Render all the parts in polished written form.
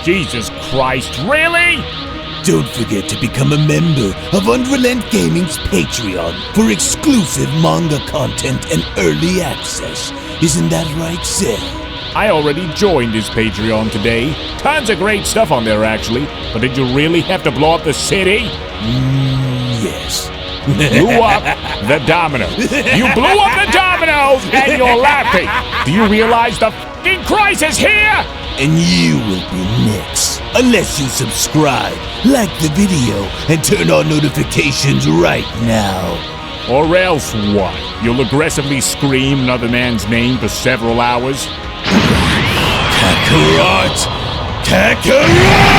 Jesus Christ, really? Don't forget to become a member of UnrealEntGaming's Patreon for exclusive manga content and early access. Isn't that right, Seth? I already joined his Patreon today. Tons of great stuff on there, actually. But did you really have to blow up the city? Yes. Blew up the domino. You blew up the dominoes and you're laughing. Do you realize the f***ing crisis here? And you will be next. Unless you subscribe, like the video, and turn on notifications right now. Or else what? You'll aggressively scream another man's name for several hours? Kakarot! Kakarot!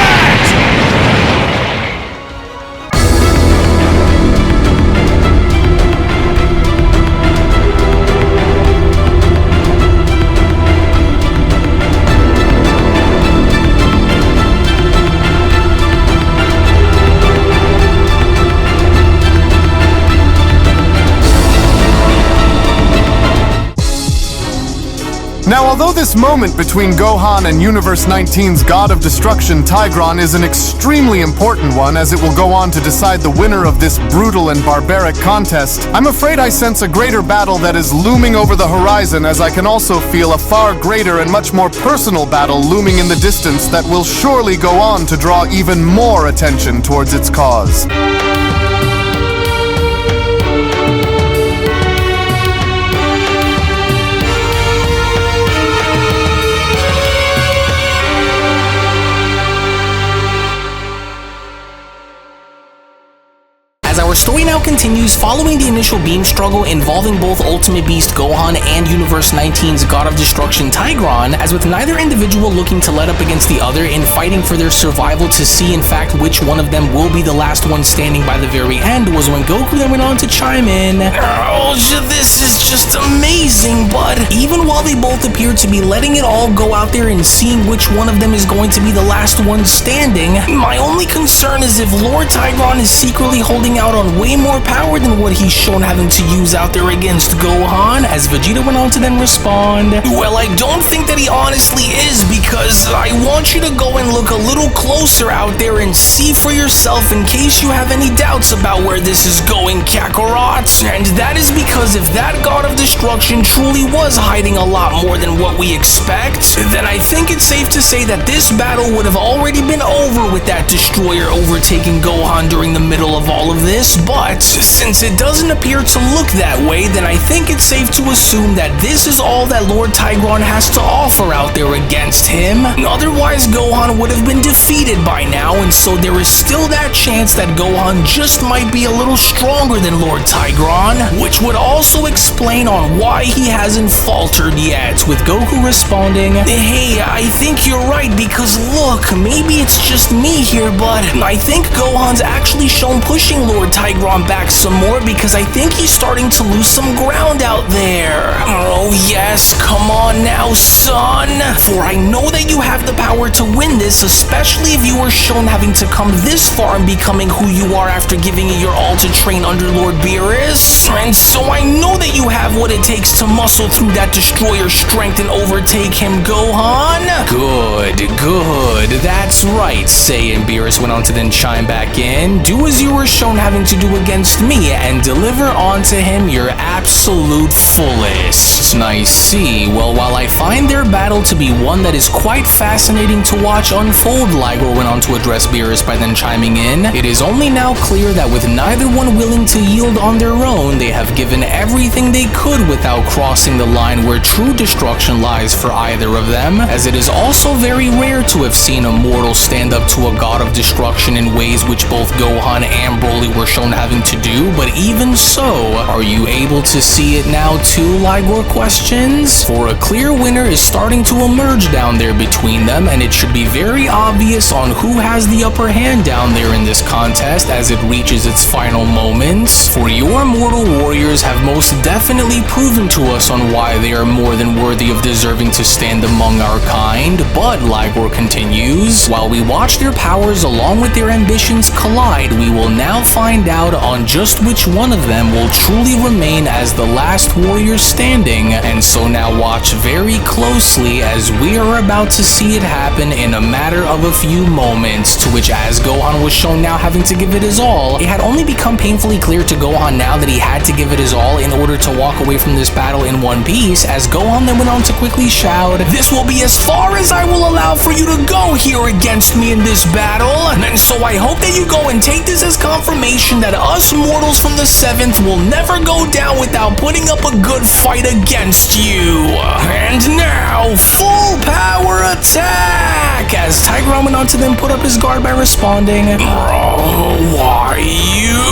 Now, although this moment between Gohan and Universe 19's God of Destruction, Tigron, is an extremely important one as it will go on to decide the winner of this brutal and barbaric contest, I'm afraid I sense a greater battle that is looming over the horizon, as I can also feel a far greater and much more personal battle looming in the distance that will surely go on to draw even more attention towards its cause. As our story now continues, following the initial beam struggle involving both Ultimate Beast Gohan and Universe 19's God of Destruction Tigron, as with neither individual looking to let up against the other in fighting for their survival to see in fact which one of them will be the last one standing by the very end, was when Goku then went on to chime in, "Oh, this is just amazing, but even while they both appear to be letting it all go out there and seeing which one of them is going to be the last one standing, my only concern is if Lord Tigron is secretly holding out on way more power than what he's shown having to use out there against Gohan," as Vegeta went on to then respond, "Well, I don't think that he honestly is, because I want you to go and look a little closer out there and see for yourself in case you have any doubts about where this is going, Kakarot. And that is because if that God of Destruction truly was hiding a lot more than what we expect, then I think it's safe to say that this battle would have already been over with that destroyer overtaking Gohan during the middle of all of this. But since it doesn't appear to look that way, then I think it's safe to assume that this is all that Lord Tigron has to offer out there against him. Otherwise, Gohan would have been defeated by now, and so there is still that chance that Gohan just might be a little stronger than Lord Tigron, which would also explain on why he hasn't faltered yet, with Goku responding, "Hey, I think you're right, because look, maybe it's just me here, but I think Gohan's actually shown pushing Lord Tigron back some more, because I think he's starting to lose some ground out there. Oh yes, come on now, son, for I know that you have the power to win this, especially if you were shown having to come this far and becoming who you are after giving it your all to train under Lord Beerus. And so I know that you have what it takes to muscle through that destroyer strength and overtake him, Gohan." Good, that's right, and Beerus went on to then chime back in, "Do as you were shown having to do against me and deliver onto him your absolute fullest." I see. Well, while I find their battle to be one that is quite fascinating to watch unfold, Ligor went on to address Beerus by then chiming in, "It is only now clear that with neither one willing to yield on their own, they have given everything they could without crossing the line where true destruction lies for either of them, as it is also very rare to have seen a mortal stand up to a God of Destruction in ways which both Gohan and Broly were shown having to do, but even so, are you able to see it now too?" Ligor questions. For a clear winner is starting to emerge down there between them, and it should be very obvious on who has the upper hand down there in this contest as it reaches its final moments. For your mortal warriors have most definitely proven to us on why they are more than worthy of deserving to stand among our kind, but Ligor continues, while we watch their powers along with their ambitions collide, we will now find out on just which one of them will truly remain as the last warrior standing, and so now watch very very closely, as we are about to see it happen in a matter of a few moments, to which as Gohan was shown now having to give it his all, it had only become painfully clear to Gohan now that he had to give it his all in order to walk away from this battle in one piece, as Gohan then went on to quickly shout, "This will be as far as I will allow for you to go here against me in this battle, and so I hope that you go and take this as confirmation that us mortals from the 7th will never go down without putting up a good fight against you. And now, full power attack!" As Tigron went on to then put up his guard by responding, "Why you?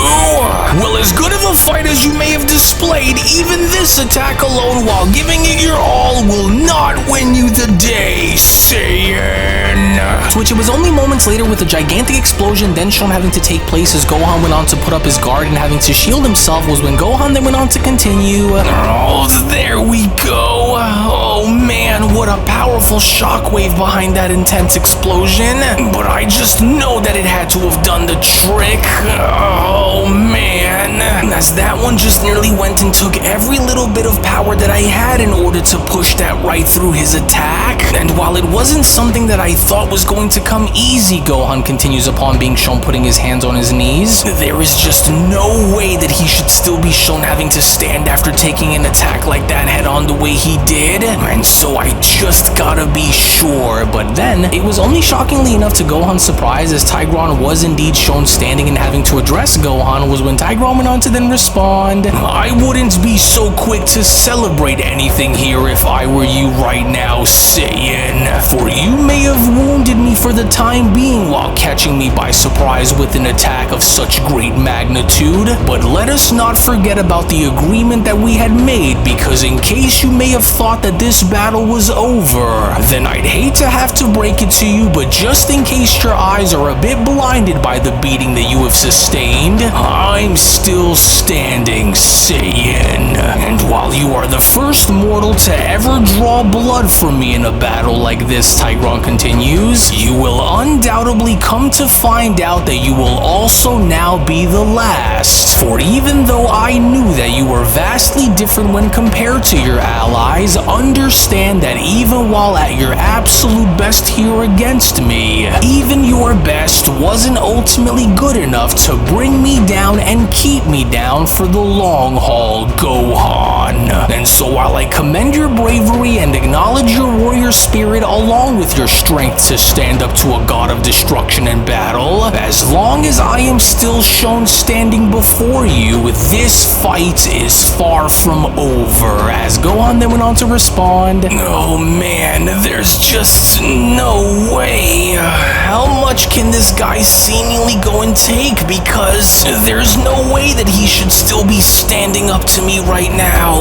Well, as good of a fight as you may have displayed, even this attack alone while giving it your all will not win you the day, Saiyan." To which it was only moments later, with a gigantic explosion then shown having to take place as Gohan went on to put up his guard and having to shield himself, was when Gohan then went on to continue, "Oh, there we go. Oh man, what a powerful shockwave behind that intense explosion. But I just know that it had to have done the trick. Oh man." As that one just nearly went and took every little bit of power that I had in order to push that right through his attack. And while it wasn't something that I thought was going to come easy, Gohan continues upon being shown putting his hands on his knees, there is just no way that he should still be shown having to stand after taking an attack like that head on the way he did. And so I just gotta be sure. But then, it was only shockingly enough to Gohan's surprise, as Tigron was indeed shown standing and having to address Gohan, was when Tigron went on to then respond, "I wouldn't be so quick to celebrate anything here if I were you right now, Saiyan. For you may have wounded me for the time being while catching me by surprise with an attack of such great magnitude, but let us not forget about the agreement that we had made, because in case you may have thought that this battle was over, then I'd hate to have to break it to you, but just in case your eyes are a bit blinded by the beating that you have sustained, I'm still standing, Saiyan. And while you are the first mortal to ever draw blood from me in a battle like this," Tigron continues, "you will undoubtedly come to find out that you will also now be the last. For even though I knew that you were vastly different when compared to your allies, understand that even while at your absolute best here against me, even your best wasn't ultimately good enough to bring me down and keep me down for the long haul, Gohan. And so while I commend your bravery and acknowledge your warrior spirit along with your strength to stand up to a god of destruction in battle, as long as I am still shown standing before you, this fight is far from over." As Gohan then went on to respond, "Oh man, there's just no way. How much can this guy seemingly go and take? Because there's no way that he should still be standing up to me right now,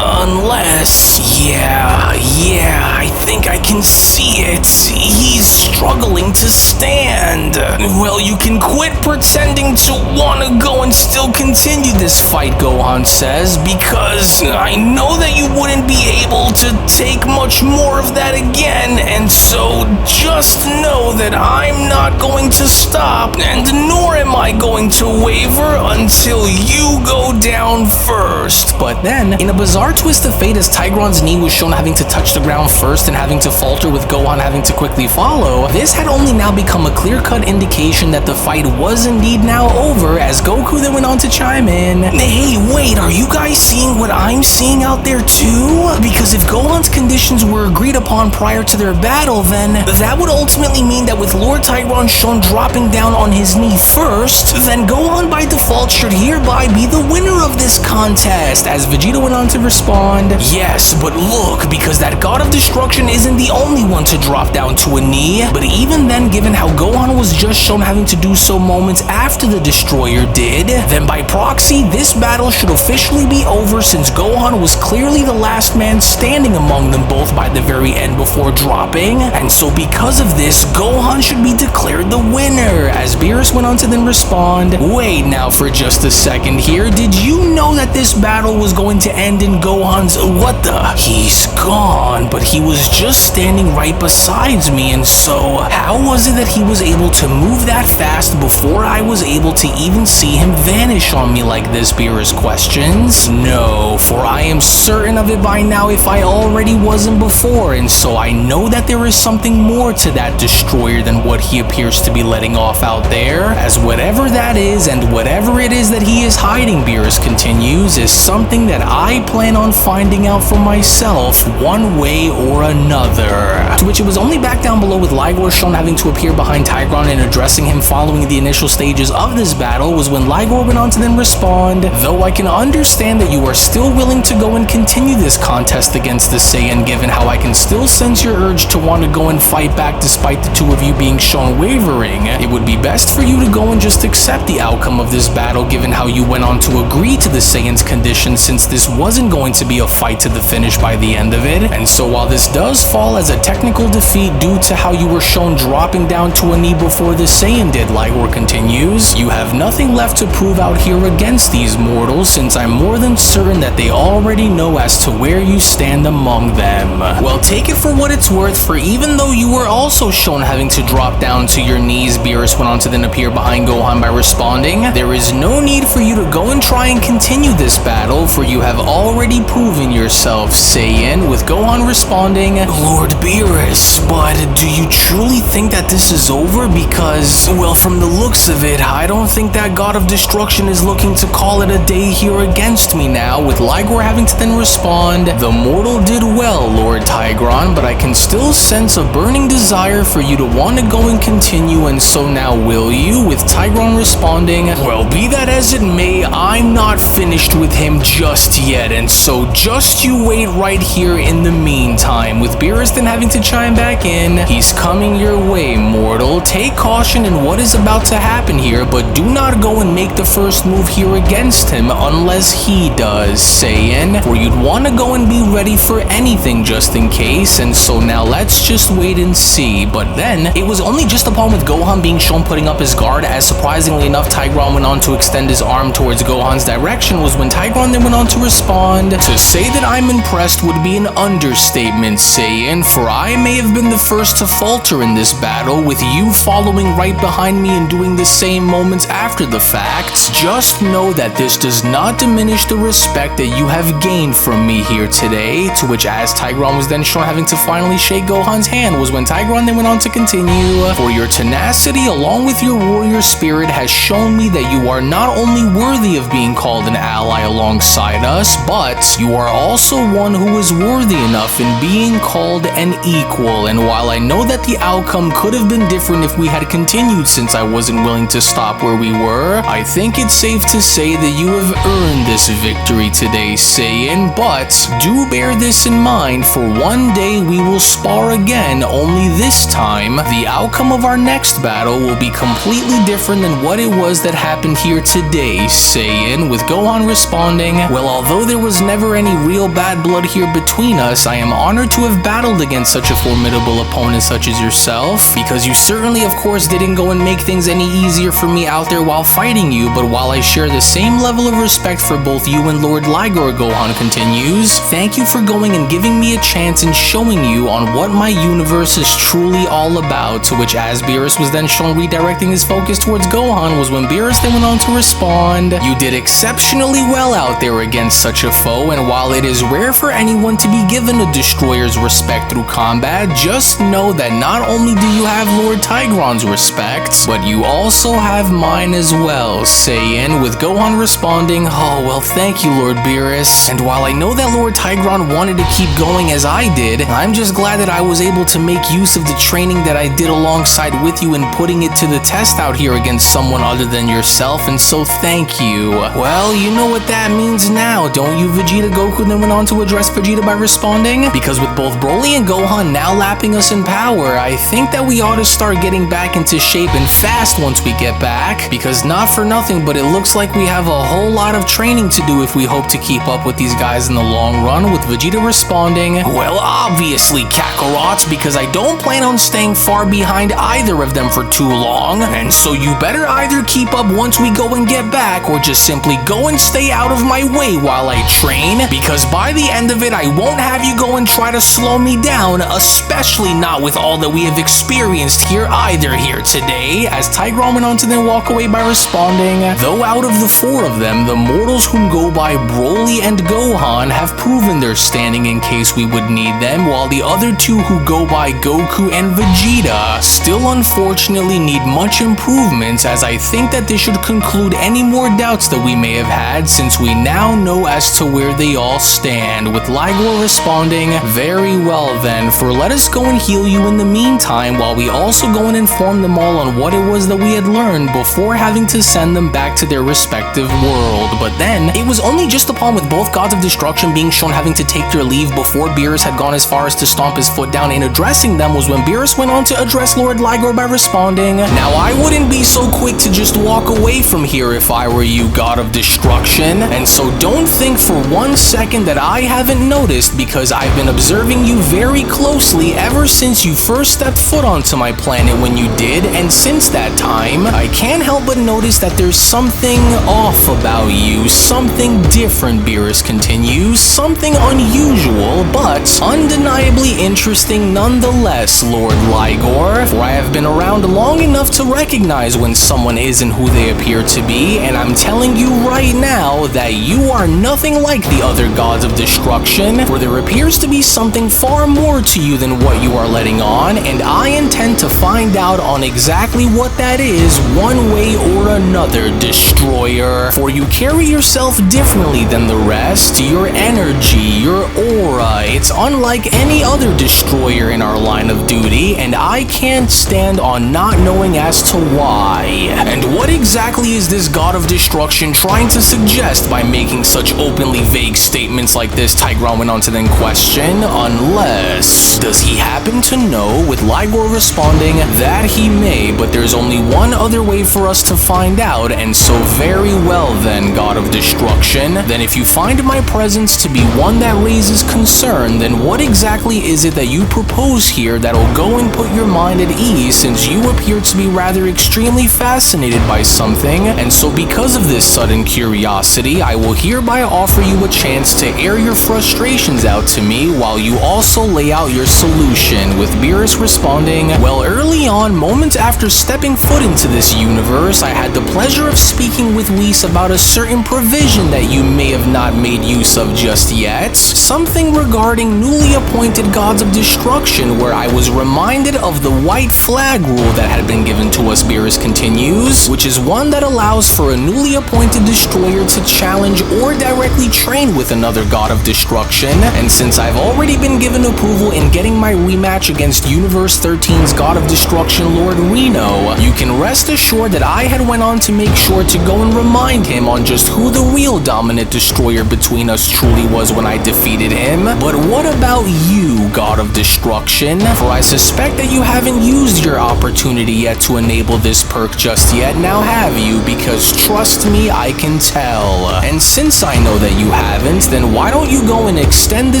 unless, yeah, I think I can see it. He's struggling to stand. Well, you can quit pretending to want to go and still continue this fight," Gohan says, "because I know that you wouldn't be able to take much more of that again, and so just know that I'm not going to stop, and nor am I going to waver until you go down first." But then, in a bizarre twist of fate, as Tigron's knee was shown having to touch the ground first and having to falter with Gohan having to quickly follow, this had only now become a clear-cut indication that the fight was indeed now over, as Goku then went on to chime in, "Hey, wait, are you guys seeing what I'm seeing out there too? Because if Gohan's conditions were agreed upon prior to their battle, then that would ultimately mean that with Lord Tigron shown dropping down on his knee first, then Gohan by default should hereby be the winner of this contest." As Vegeta went on to respond, "Yes, but look, because that god of destruction isn't the only one to drop down to a knee, but even then, given how Gohan was just shown having to do so moments after the destroyer did, then by proxy, this battle should officially be over, since Gohan was clearly the last man standing among them both by the very end before dropping, and so because of this, Gohan should be declared the winner." As Beerus went on to then respond, "Wait now for just a second here, did you know that this battle was going to end in Gohan's what the? He's gone, but he was just standing right beside me, and so how was it that he was able to move that fast before I was able to even see him vanish on me like this?" Beerus questions. "No, for I am certain of it by now if I already wasn't before, and so I know that there is something more to that destroyer than what he appears to be letting off out there, as whatever that is and whatever it is that he is hiding, Beerus continues, is something that I plan on finding out for myself one way or another. To which it was only back down below with Ligor shown having to appear behind Tigron and addressing him following the initial stages of this battle was when Ligor went on to then respond, though I can understand that you are still willing to go and continue this contest against the Saiyan given how I can still sense your urge to want to go and fight back despite the two of you being shown wavering, it would be best for you to go and just accept the outcome of this battle given how you went on to agree to the Saiyan's conditions since this wasn't going to be a fight to the finish by the end of it, and so while this does fall as a technical defeat due to how you were shown dropping down to a knee before the Saiyan did, Ligor continues, you have nothing left to prove out here against these mortals since I'm more than certain that they already know as to where you stand among them. Well, take it for what it's worth, for even though you were also shown having to drop down to your knees, Beerus went on to then appear behind Gohan by responding, there is no need for you to go and try and continue this battle, for you have already proven yourself, Saiyan, with Gohan responding, Lord Beerus, but do you truly think that this is over? Because, well, from the looks of it, I don't think that God of Destruction is looking to call it a day here against me now, with Ligor having to then respond, the mortal did well, Lord Tigron, but I can still sense a burning desire for you to want to go and continue, and so now will you? With Tigron responding, well, be that as it may, I'm not finished with him just yet, and so just you wait right here in the meantime. With Beerus then having to chime back in, he's coming your way, mortal. Take caution in what is about to happen here, but do not go and make the first move here against him unless he does, Saiyan, for you'd want to go and be ready for anything just in case, and so now let's just wait and see. But then, it was only just upon with Gohan being shown putting up his guard, as surprisingly enough Tigron went on to extend his arm towards Gohan's direction, was when Tigron then went on to respond, to say that I'm impressed would be an understatement, Saiyan, for I may have been the first to falter in this battle, with you following right behind me and doing the same moments after the fact. Just know that this does not diminish the respect that you have gained from me here today, to which as Tigron was then shown having to finally shake Gohan's hand was when Tigron then went on to continue, for your tenacity along with your warrior spirit has shown me that you are not only worthy of being called an ally alongside us, but you are also one who is worthy enough in being called an equal, and while I know that the outcome could have been different if we had continued since I wasn't willing to stop where we were, I think it's safe to say that you have earned this victory today, Saiyan, but do bear this in mind, for one day we will spar again, only this time, the outcome of our next battle will be completely different than what it was that happened here today, Saiyan, with Gohan responding, well, although there was never any real bad blood here between us, I am honored to have battled against such a formidable opponent such as yourself, because you certainly of course didn't go and make things any easier for me out there while fighting you, but while I share the same level of respect for both you and Lord Ligor, Gohan continues, thank you for going and giving me a chance and showing you on what my universe is truly all about, to which as Beerus was then shown redirecting his focus towards Gohan was when Beerus then went on to respond, you did exceptionally well out there against such a foe, and while it is rare for anyone to be given a destroyer's respect through combat, just know that not only do you have Lord Tigron's respect, but you also have mine as well, Saiyan, with Gohan responding, oh well, thank you Lord Beerus, and while I know that Lord Tigron wanted to keep going as I did, I'm just glad that I was able to make use of the training that I did alongside with you and putting it to the test out here against someone other than yourself, and so thank you. Well, you know what that means now, don't you, Vegeta? Goku then went on to address Vegeta by responding, because with both Broly and Gohan now lapping us in power, I think that we ought to start getting back into shape and fast once we get back, because not for nothing, but it looks like we have a whole lot of training to do if we hope to keep up with these guys in the long run, with Vegeta responding, well, obviously, Kakarot, because I don't plan on staying far behind either of them for too long, and so you better either keep up once we go and get back, or just simply go and stay out of my way while I train, because by the end of it, I won't have you go and try to slow me down, especially not with all that we have experienced here either here today, as Tigron went on to then walk away by responding, though out of the four of them, the mortals whom go by Broly and Gohan have proven their standing in case we would need them, while the other two who go by Goku and Vegeta still unfortunately need much improvements, as I think that this should conclude any more doubts that we may have had, since we now know as to where they all stand, with Ligor responding, "Very well then, for let us go and heal you in the meantime, while we also go and inform them all on what it was that we had learned before having to send them back to their respective world." But then, it was only just upon with both gods of destruction being shown having to take their leave before Beerus had gone as far as to stomp his foot down in addressing them was when Beerus went on to address Lord Ligor by responding, "Now I wouldn't be so quick to just walk away from here if I were you, god of destruction, and so don't think for 1 second that I haven't noticed, because I've been observing you very closely ever since you first stepped foot onto my planet when you did, and since that time, I can't help but notice that there's something off about you, something different," Beerus continues, "something unusual, but undeniably interesting nonetheless, Lord Ligor, for I have been around long enough to recognize when someone isn't who they appear to be, and I'm telling you right now that you are nothing like the other gods of destruction, for there appears to be something far more to you than what you are letting on, and I intend to find out on exactly what that is one way or another, Destroyer, for you carry yourself differently than the rest. Your energy, your aura, it's unlike any other Destroyer in our line of duty, and I can't stand on not knowing as to why. And what exactly is this god of destruction trying to suggest by making such openly vague statements like this?" Tigron went on to then question, "Unless, does he happen to know," with Ligor responding, "That he may, but there's only one other way for us to find out, and so very well then, god of destruction, then if you find my presence to be one that raises concern, then what exactly is it that you propose here that'll go and put your mind at ease, since you appear to be rather extremely fascinated by something, and so because of this sudden curiosity, I will hereby offer you a chance to air your frustrations out to me while you also lay out your solution," with Beerus responding, "Well, early on, moments after stepping foot into this universe, I had the pleasure of speaking with Whis about a certain provision that you may have not made use of just yet, something regarding newly appointed gods of destruction, where I was reminded of the white flag rule that had been given to us," Beerus continues, "which is one that allows for a newly appointed destroyer to challenge or directly train with another god of destruction, and since I've already been given approval in getting my rematch against Universe 13's god of destruction, Lord Reno, you can rest assured that I had went on to make sure to go and remind him on just who the real dominant destroyer between us truly was when I defeated him. But what about you, god of destruction? For I suspect that you haven't used your opportunity yet to enable this perk just yet, now have you? Because trust me, I can tell. And since I know that you haven't, then why don't you go and extend the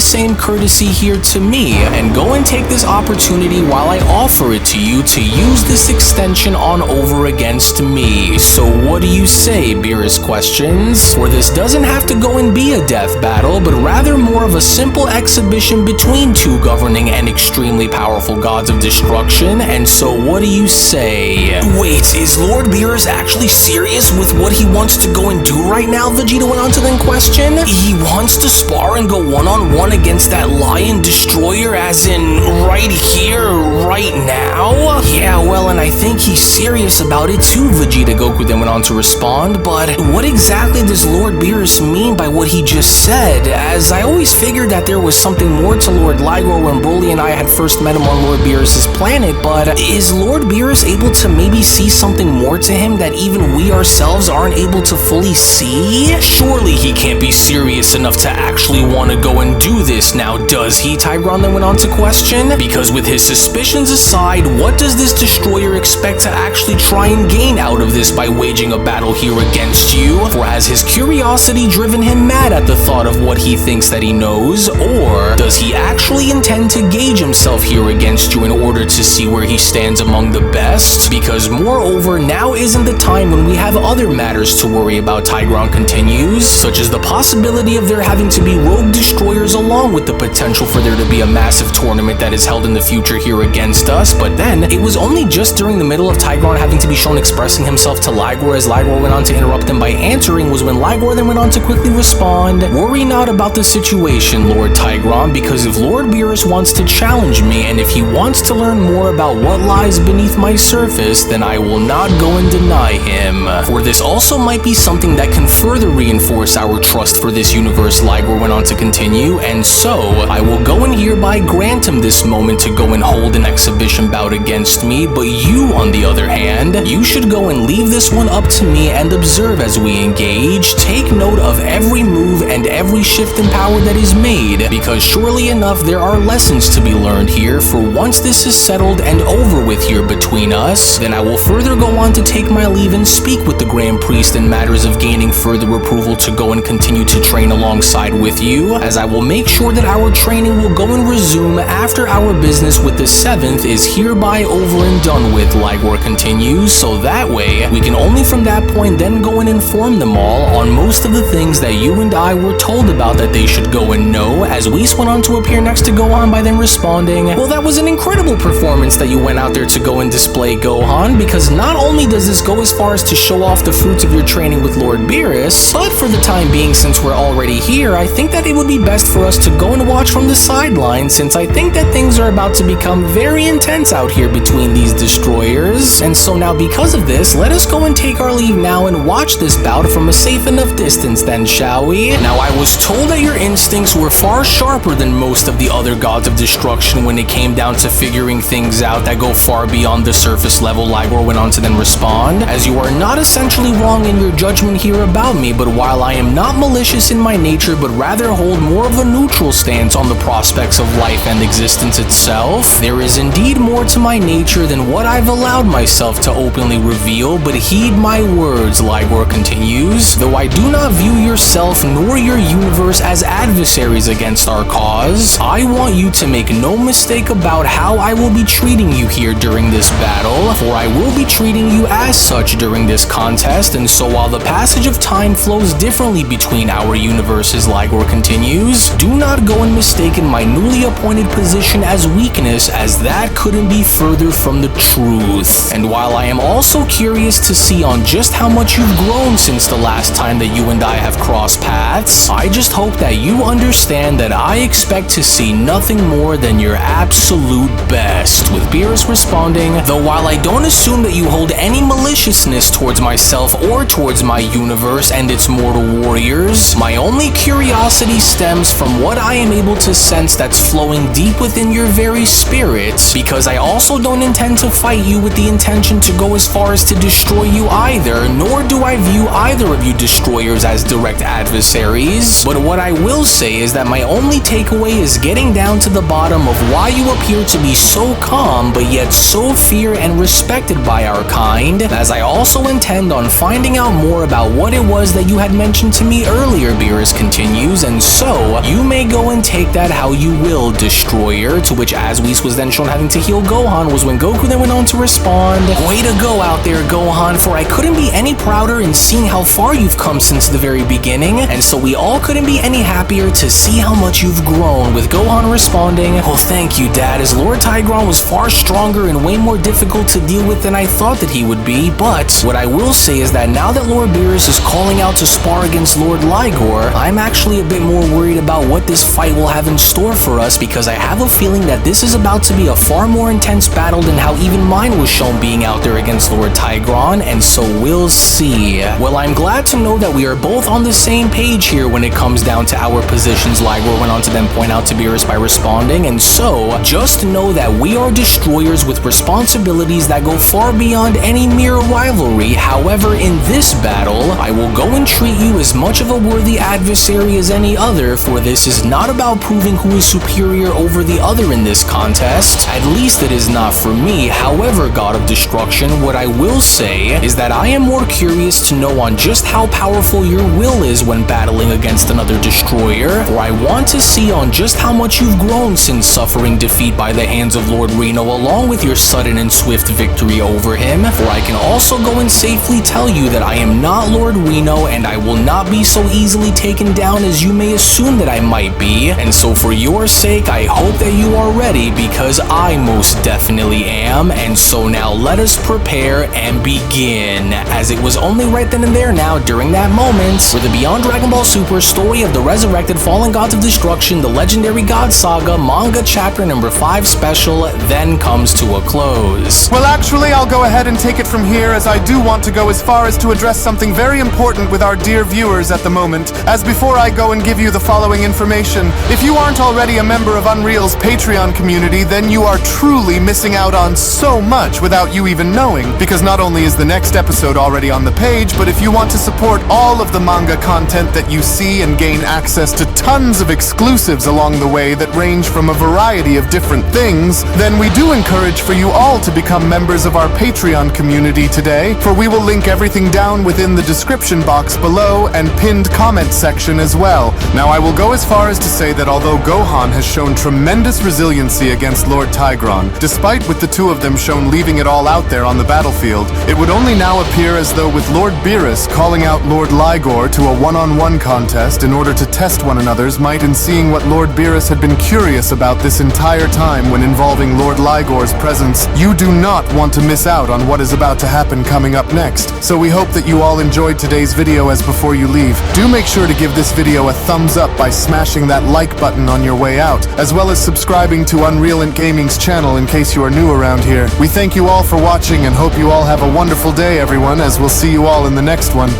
same courtesy here to me, and go and take this opportunity while I offer it to you to use this extension on over against me. So what do you say?" Beerus questions, "for this doesn't have to go and be a death battle, but rather more of a simple exhibition between two governing and extremely powerful gods of destruction, and so what do you say?" "Wait, is Lord Beerus actually serious with what he wants to go and do right now?" Vegeta went on to then question. "He wants to spar and go one-on-one against that lion destroyer, as in right here, right now?" "Yeah, well, and I think he's serious about it too," Vegeta Goku then went on to respond, "but what exactly does Lord Beerus mean by what he just said, as I always figured that there was something more to Lord Ligor when Broly and I had first met him on Lord Beerus' planet, but is Lord Beerus able to maybe see something more to him that even we ourselves aren't able to fully see? Surely he can't be serious enough to actually want to go and do this now, does he?" Tigron then went on to question, because with his suspicions aside, what does this destroyer expect to actually try and gain out of this by waging a battle here against you? For has his curiosity driven him mad at the thought of what he thinks that he knows, or does he actually intend to gauge himself here against you in order to see where he stands among the best? Because moreover, now isn't the time when we have other matters to worry about, Tigron continues, such as the possibility of there having to be rogue destroyers, along with the potential for there to be a massive tournament that is held in the future here against us. But then, it was only just during the middle of Tigron having to be shown expressing himself to Ligor, as Ligor went on to interrupt him by answering, was when Ligor then went on to quickly respond, "Worry not about the situation, Lord Tigron, because if Lord Beerus wants to challenge me and if he wants to learn more about what lies beneath my surface, then I will not go and deny him. For this also might be something that can further reinforce our trust for this universe, Ligor went on to continue, and so I will go and hereby grant him this moment to go and hold an exhibition bout against me, but you, on the other hand, you should go and leave this one up to me and observe as we engage. Take note of every move and every shift in power that is made, because surely enough there are lessons to be learned here. For once this is settled and over with here between us, then I will further go on to take my leave and speak with the Grand Priest in matters of gaining further approval to go and continue to train alongside with you, as I will make sure that our training will go and resume after our business with the 7th is hereby over and done with, Ligor continues, so that way we can only from that point then go and inform them all on most of the things that you and I were told about that they should go and know, as Whis went on to appear next to Gohan by then responding, well, that was an incredible performance that you went out there to go and display, Gohan, because not only does this go as far as to show off the fruits of your training with Lord Beerus, but for the time being, since we're already here, I think that it would be best for us to go and watch from the sidelines, since I think that things are about to become very intense out here between these destroyers. And so now because of this, let us go and take our leave now and watch this bout from a safe enough distance then, shall we? Now I was told that your instincts were far sharper than most of the other gods of destruction when it came down to figuring things out that go far beyond the surface level, Ligor went on to then respond, as you are not essentially wrong in your judgment here about me, but while I am not malicious in my nature but rather hold more of a neutral stance on the prospects of life and existence itself, there is indeed more to my nature than what I've allowed myself to openly reveal, but heed my words, Ligor continues, though I do not view yourself nor your universe as adversaries against our cause, I want you to make no mistake about how I will be treating you here during this battle, for I will be treating you as such during this contest, and so while the passage of time flows differently between our universes, Ligor continues, do not go and mistake my newly appointed position as weakness, as that couldn't be further from the truth. And while I am also curious to see on just how much you've grown since the last time that you and I have crossed paths, I just hope that you understand that I expect to see nothing more than your absolute best, with Beerus responding, though while I don't assume that you hold any maliciousness towards myself or towards my universe and its mortal warriors, my only curiosity stems from what I am able to sense that's flowing deep within your very spirit, because I also don't intend to fight you with the intention to go as far as to destroy you either, nor do I view either of you destroyers as direct adversaries, but what I will say is that my only takeaway is getting down to the bottom of why you appear to be so calm but yet so feared and respected by our kind, as I also intend on finding out more about what it was that you had mentioned to me earlier, Beerus continues, and so you may go and take that how you will, destroyer, to which as Whis was then shown having to heal Gohan was when Goku then went on to respond, way to go out there, Gohan, for I couldn't be any prouder in seeing how far you've come since the very beginning, and so we all couldn't be any happier to see how much you've grown, with Gohan responding, well, thank you, Dad, as Lord Tigron was far stronger and way more difficult to deal with than I thought that he would be, but what I will say is that now that Lord Beerus is calling out to spar against Lord Ligor, I'm actually a bit more worried about what this fight will have in store for us, because I have a feeling that this is about to be a far more intense battle than how even mine was shown being out there against Lord Tigron, and so we'll see. Well, I'm glad to know that we are both on the same page here when it comes down to our positions, Ligor went on to then point out to Beerus by responding, and so just know that we are destroyers with responsibilities that go far beyond any mere rivalry. However, in this battle, I will go and treat you as much of a worthy adversary as any other, for this is not about proving who is superior over the other in this contest, at least it is not for me. However, God of Destruction, what I will say is that I am more curious to know on just how powerful your will is when battling against another destroyer, for I want to see on just how much you've grown since suffering defeat by the hands of Lord Reno, along with your sudden and swift victory over him, for I can also go and safely tell you that I am not Lord Reno, and I will not be so easily taken down as you may assume that I might be, and so for your sake, I hope that you are ready, because I most definitely am, and so now let us prepare and begin, as it was only right then and there now, during that moment, where the Beyond Dragon Ball Super story of the resurrection Resurrected Fallen Gods of Destruction, the Legendary God Saga, Manga Chapter number 5 special then comes to a close. Well, actually, I'll go ahead and take it from here, as I do want to go as far as to address something very important with our dear viewers at the moment. As before I go and give you the following information, if you aren't already a member of Unreal's Patreon community, then you are truly missing out on so much without you even knowing, because not only is the next episode already on the page, but if you want to support all of the manga content that you see and gain access to tons of exclusives along the way that range from a variety of different things, then we do encourage for you all to become members of our Patreon community today, for we will link everything down within the description box below and pinned comment section as well. Now, I will go as far as to say that although Gohan has shown tremendous resiliency against Lord Tigron, despite with the two of them shown leaving it all out there on the battlefield, it would only now appear as though with Lord Beerus calling out Lord Ligor to a one-on-one contest in order to test one another's might, and seeing what Lord Beerus had been curious about this entire time when involving Lord Ligor's presence, you do not want to miss out on what is about to happen coming up next. So we hope that you all enjoyed today's video. As before you leave, do make sure to give this video a thumbs up by smashing that like button on your way out, as well as subscribing to UnrealEntGaming's channel in case you are new around here. We thank you all for watching and hope you all have a wonderful day, everyone, as we'll see you all in the next one.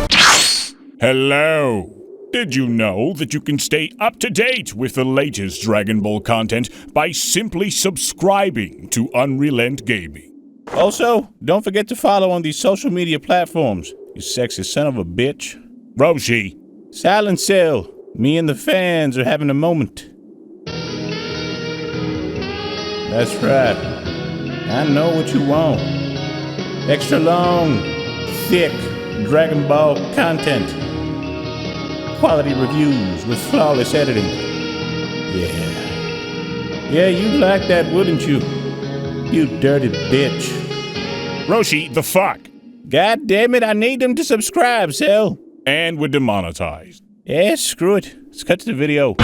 Hello! Did you know that you can stay up to date with the latest Dragon Ball content by simply subscribing to UnrealEntGaming? Also, don't forget to follow on these social media platforms, you sexy son of a bitch. Roshi! Silent Cell, me and the fans are having a moment. That's right. I know what you want. Extra long, thick Dragon Ball content. Quality reviews with flawless editing. Yeah, you'd like that, wouldn't you? You dirty bitch. Roshi, the fuck? God damn it, I need them to subscribe, Cell. And we're demonetized. Yeah, screw it. Let's cut to the video.